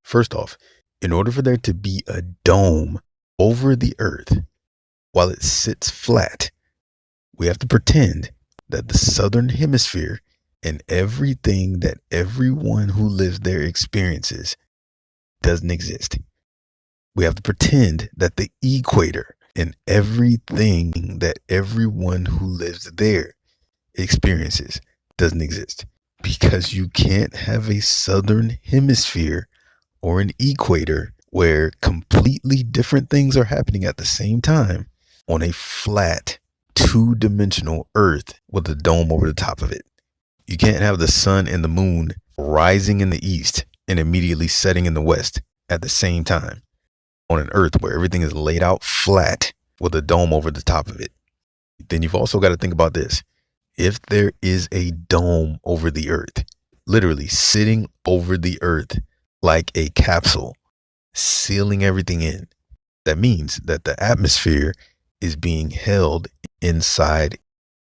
First off, in order for there to be a dome over the earth while it sits flat, we have to pretend that the southern hemisphere and everything that everyone who lives there experiences doesn't exist. We have to pretend that the equator and everything that everyone who lives there experiences doesn't exist, because you can't have a southern hemisphere or an equator where completely different things are happening at the same time on a flat two-dimensional earth with a dome over the top of it. You can't have the sun and the moon rising in the east and immediately setting in the west at the same time on an earth where everything is laid out flat with a dome over the top of it. Then you've also got to think about this. If there is a dome over the earth, literally sitting over the earth like a capsule, sealing everything in, that means that the atmosphere is being held inside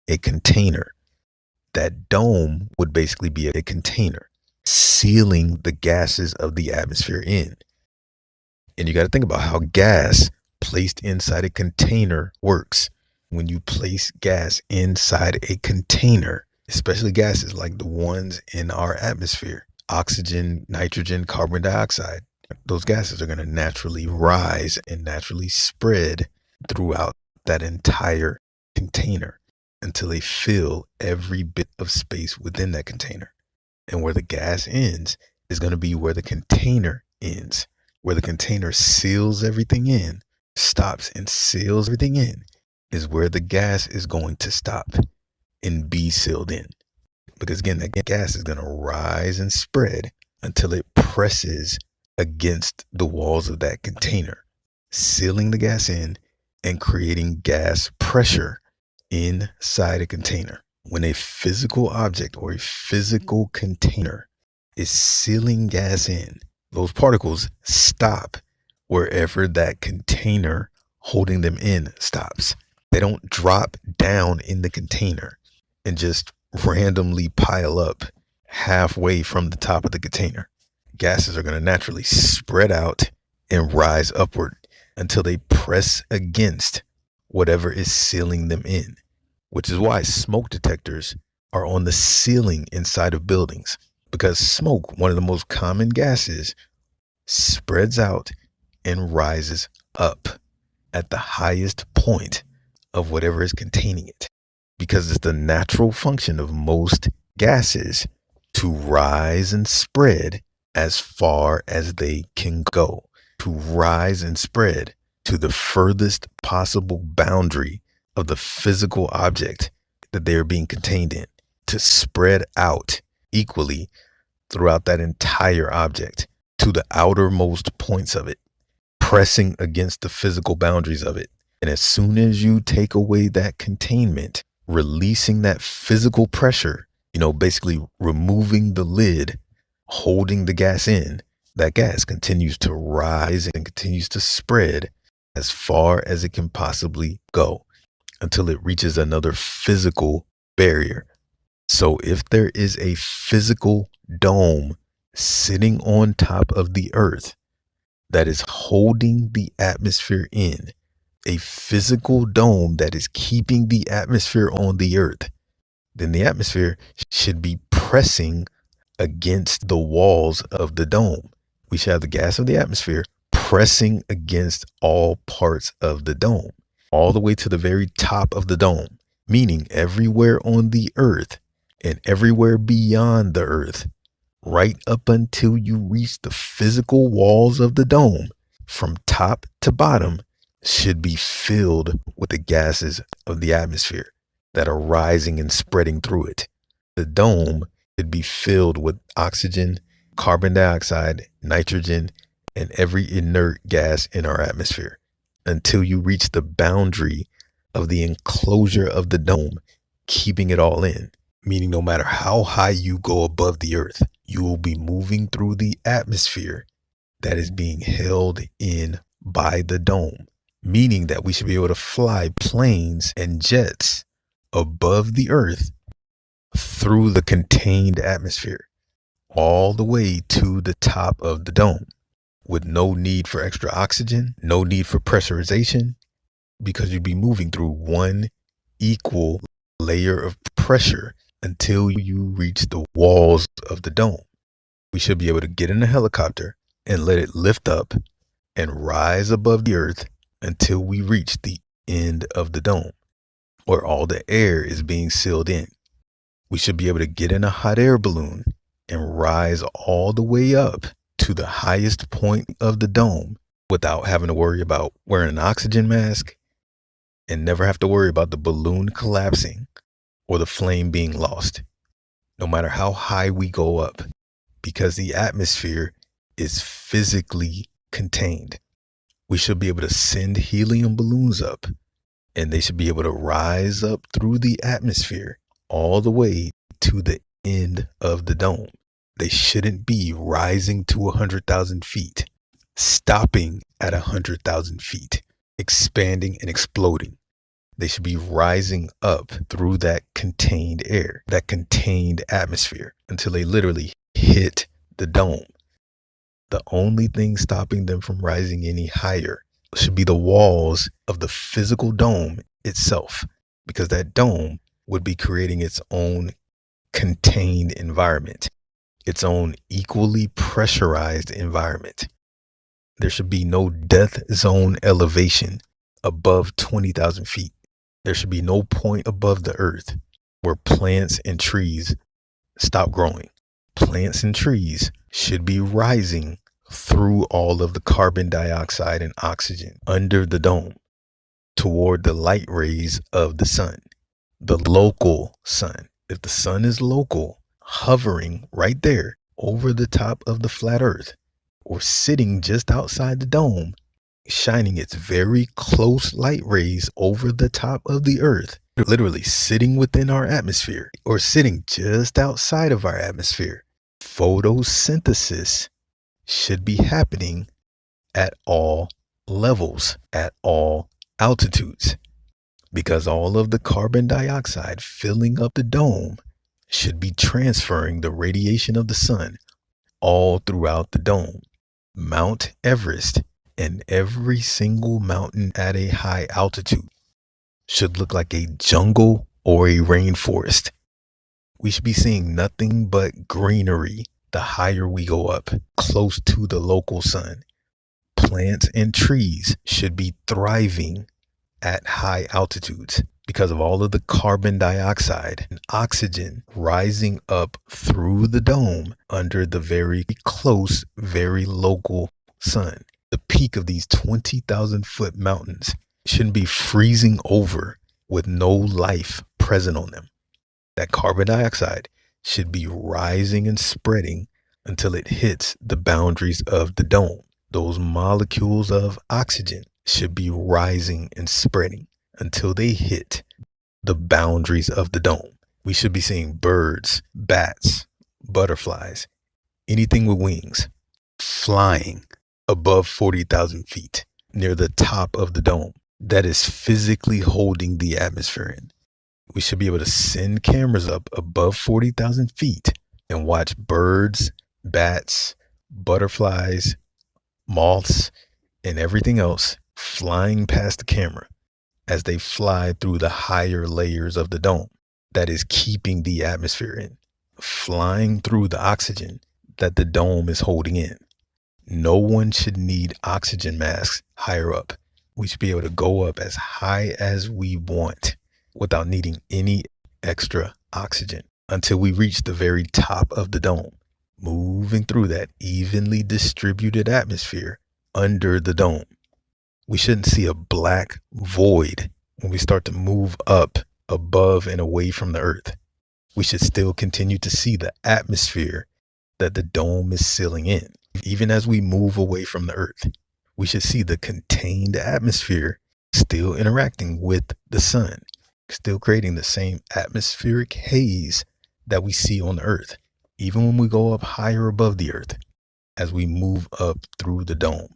a container. That dome would basically be a container, sealing the gases of the atmosphere in. And you got to think about how gas placed inside a container works. When you place gas inside a container, especially gases like the ones in our atmosphere, oxygen, nitrogen, carbon dioxide, those gases are going to naturally rise and naturally spread throughout that entire container until they fill every bit of space within that container. And where the gas ends is going to be where the container ends. Where the container seals everything in, stops and seals everything in, is where the gas is going to stop and be sealed in. Because again, that gas is going to rise and spread until it presses against the walls of that container, sealing the gas in and creating gas pressure inside a container. When a physical object or a physical container is sealing gas in, those particles stop wherever that container holding them in stops. They don't drop down in the container and just randomly pile up halfway from the top of the container. Gases are going to naturally spread out and rise upward until they press against whatever is sealing them in, which is why smoke detectors are on the ceiling inside of buildings, because smoke, one of the most common gases, spreads out and rises up at the highest point of whatever is containing it, because it's the natural function of most gases to rise and spread as far as they can go, to rise and spread to the furthest possible boundary of the physical object that they are being contained in, to spread out equally throughout that entire object to the outermost points of it, pressing against the physical boundaries of it. And as soon as you take away that containment, releasing that physical pressure, basically removing the lid, holding the gas in, that gas continues to rise and continues to spread as far as it can possibly go until it reaches another physical barrier. So if there is a physical dome sitting on top of the earth that is holding the atmosphere in, a physical dome that is keeping the atmosphere on the earth, then the atmosphere should be pressing against the walls of the dome. We should have the gas of the atmosphere pressing against all parts of the dome, all the way to the very top of the dome, meaning everywhere on the earth and everywhere beyond the earth, right up until you reach the physical walls of the dome, from top to bottom, should be filled with the gases of the atmosphere that are rising and spreading through it. The dome should be filled with oxygen, carbon dioxide, nitrogen, and every inert gas in our atmosphere until you reach the boundary of the enclosure of the dome, keeping it all in. Meaning no matter how high you go above the earth, you will be moving through the atmosphere that is being held in by the dome. Meaning that we should be able to fly planes and jets above the earth through the contained atmosphere all the way to the top of the dome. with no need for extra oxygen, no need for pressurization, because you'd be moving through one equal layer of pressure until you reach the walls of the dome. We should be able to get in a helicopter and let it lift up and rise above the earth until we reach the end of the dome, where all the air is being sealed in. We should be able to get in a hot air balloon and rise all the way up to the highest point of the dome without having to worry about wearing an oxygen mask, and never have to worry about the balloon collapsing or the flame being lost, no matter how high we go up, because the atmosphere is physically contained. We should be able to send helium balloons up, and they should be able to rise up through the atmosphere all the way to the end of the dome. They shouldn't be rising to 100,000 feet, stopping at 100,000 feet, expanding and exploding. They should be rising up through that contained air, that contained atmosphere, until they literally hit the dome. The only thing stopping them from rising any higher should be the walls of the physical dome itself, because that dome would be creating its own contained environment, its own equally pressurized environment. There should be no death zone elevation above 20,000 feet. There should be no point above the earth where plants and trees stop growing. Plants and trees should be rising through all of the carbon dioxide and oxygen under the dome toward the light rays of the sun, the local sun. If the sun is local, hovering right there over the top of the flat earth, or sitting just outside the dome, shining its very close light rays over the top of the earth, literally sitting within our atmosphere or sitting just outside of our atmosphere, photosynthesis should be happening at all levels, at all altitudes, because all of the carbon dioxide filling up the dome should be transferring the radiation of the sun all throughout the dome. Mount Everest and every single mountain at a high altitude should look like a jungle or a rainforest. We should be seeing nothing but greenery the higher we go up, close to the local sun. Plants and trees should be thriving at high altitudes because of all of the carbon dioxide and oxygen rising up through the dome under the very close, very local sun. The peak of these 20,000 foot mountains shouldn't be freezing over with no life present on them. That carbon dioxide should be rising and spreading until it hits the boundaries of the dome. Those molecules of oxygen should be rising and spreading until they hit the boundaries of the dome. We should be seeing birds, bats, butterflies, anything with wings, flying above 40,000 feet near the top of the dome that is physically holding the atmosphere in. We should be able to send cameras up above 40,000 feet and watch birds, bats, butterflies, moths, and everything else flying past the camera as they fly through the higher layers of the dome that is keeping the atmosphere in, flying through the oxygen that the dome is holding in. No one should need oxygen masks higher up. We should be able to go up as high as we want without needing any extra oxygen until we reach the very top of the dome, moving through that evenly distributed atmosphere under the dome. We shouldn't see a black void when we start to move up above and away from the earth. We should still continue to see the atmosphere that the dome is sealing in. Even as we move away from the earth, we should see the contained atmosphere still interacting with the sun, still creating the same atmospheric haze that we see on the earth, even when we go up higher above the earth as we move up through the dome,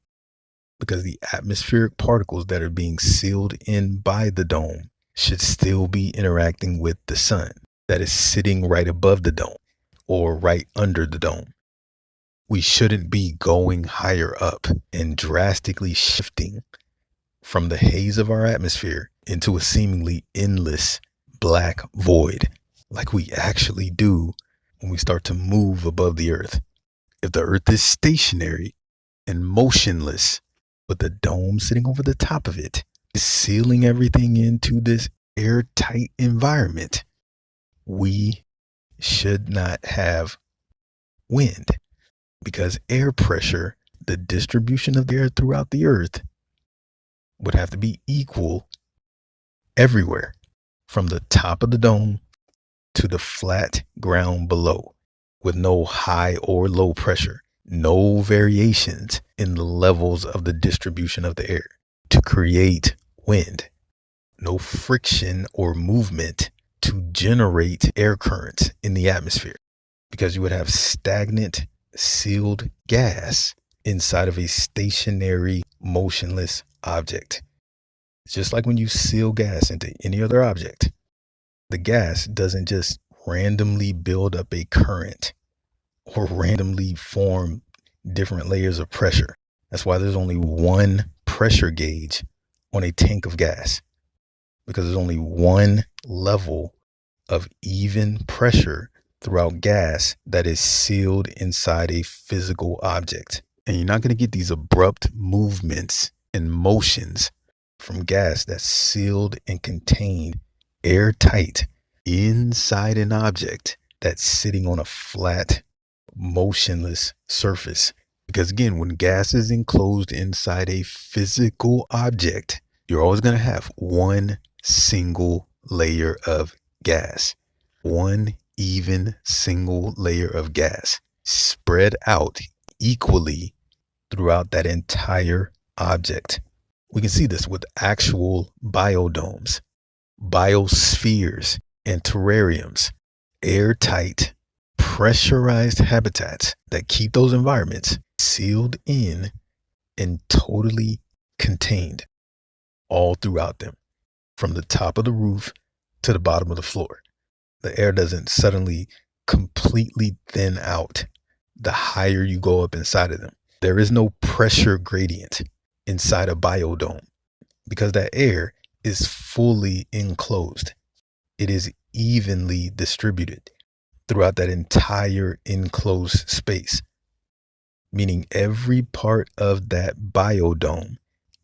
because the atmospheric particles that are being sealed in by the dome should still be interacting with the sun that is sitting right above the dome or right under the dome. We shouldn't be going higher up and drastically shifting from the haze of our atmosphere into a seemingly endless black void, like we actually do when we start to move above the earth. If the earth is stationary and motionless, with the dome sitting over the top of it, sealing everything into this airtight environment, we should not have wind, because air pressure, the distribution of the air throughout the earth, would have to be equal everywhere, from the top of the dome to the flat ground below, with no high or low pressure, no variations in the levels of the distribution of the air to create wind, no friction or movement to generate air currents in the atmosphere, because you would have stagnant, sealed gas inside of a stationary, motionless object. Just like when you seal gas into any other object, the gas doesn't just randomly build up a current or randomly form different layers of pressure. That's why there's only one pressure gauge on a tank of gas, because there's only one level of even pressure throughout gas that is sealed inside a physical object. And you're not going to get these abrupt movements and motions from gas that's sealed and contained airtight inside an object that's sitting on a flat, motionless surface. Because again, when gas is enclosed inside a physical object, you're always going to have one single layer of gas, one even single layer of gas spread out equally throughout that entire object. We can see this with actual biodomes, biospheres, and terrariums, airtight, pressurized habitats that keep those environments sealed in and totally contained all throughout them, from the top of the roof to the bottom of the floor. The air doesn't suddenly completely thin out the higher you go up inside of them. There is no pressure gradient inside a biodome, because that air is fully enclosed. It is evenly distributed throughout that entire enclosed space, meaning every part of that biodome,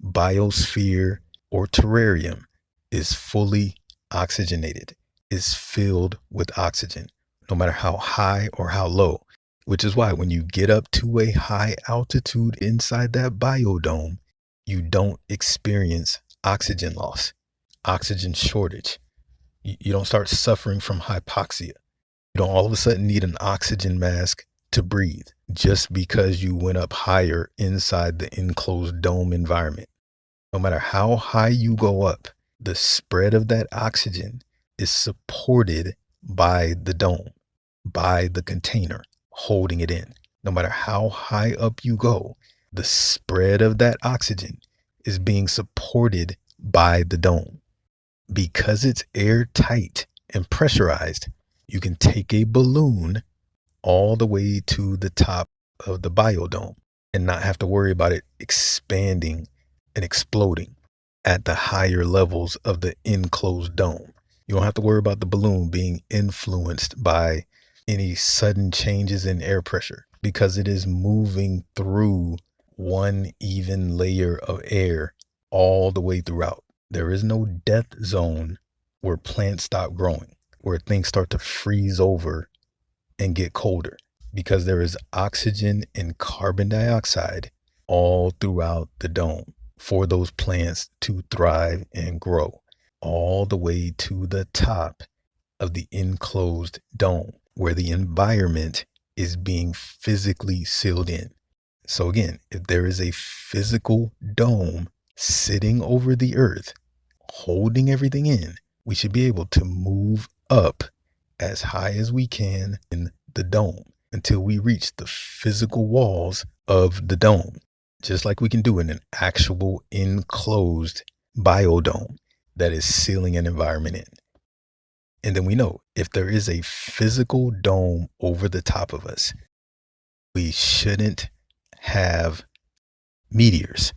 biosphere, or terrarium is fully oxygenated, is filled with oxygen, no matter how high or how low. Which is why when you get up to a high altitude inside that biodome, you don't experience oxygen loss, oxygen shortage. You don't start suffering from hypoxia. You don't all of a sudden need an oxygen mask to breathe just because you went up higher inside the enclosed dome environment. No matter how high you go up, the spread of that oxygen is supported by the dome, by the container holding it in. No matter how high up you go, the spread of that oxygen is being supported by the dome. Because it's airtight and pressurized, you can take a balloon all the way to the top of the biodome and not have to worry about it expanding and exploding at the higher levels of the enclosed dome. You don't have to worry about the balloon being influenced by any sudden changes in air pressure, because it is moving through one even layer of air all the way throughout. There is no death zone where plants stop growing, where things start to freeze over and get colder, because there is oxygen and carbon dioxide all throughout the dome for those plants to thrive and grow, all the way to the top of the enclosed dome, where the environment is being physically sealed in. So again, if there is a physical dome sitting over the earth, holding everything in, we should be able to move up as high as we can in the dome until we reach the physical walls of the dome, just like we can do in an actual enclosed biodome that is sealing an environment in. And then we know if there is a physical dome over the top of us, we shouldn't have meteors.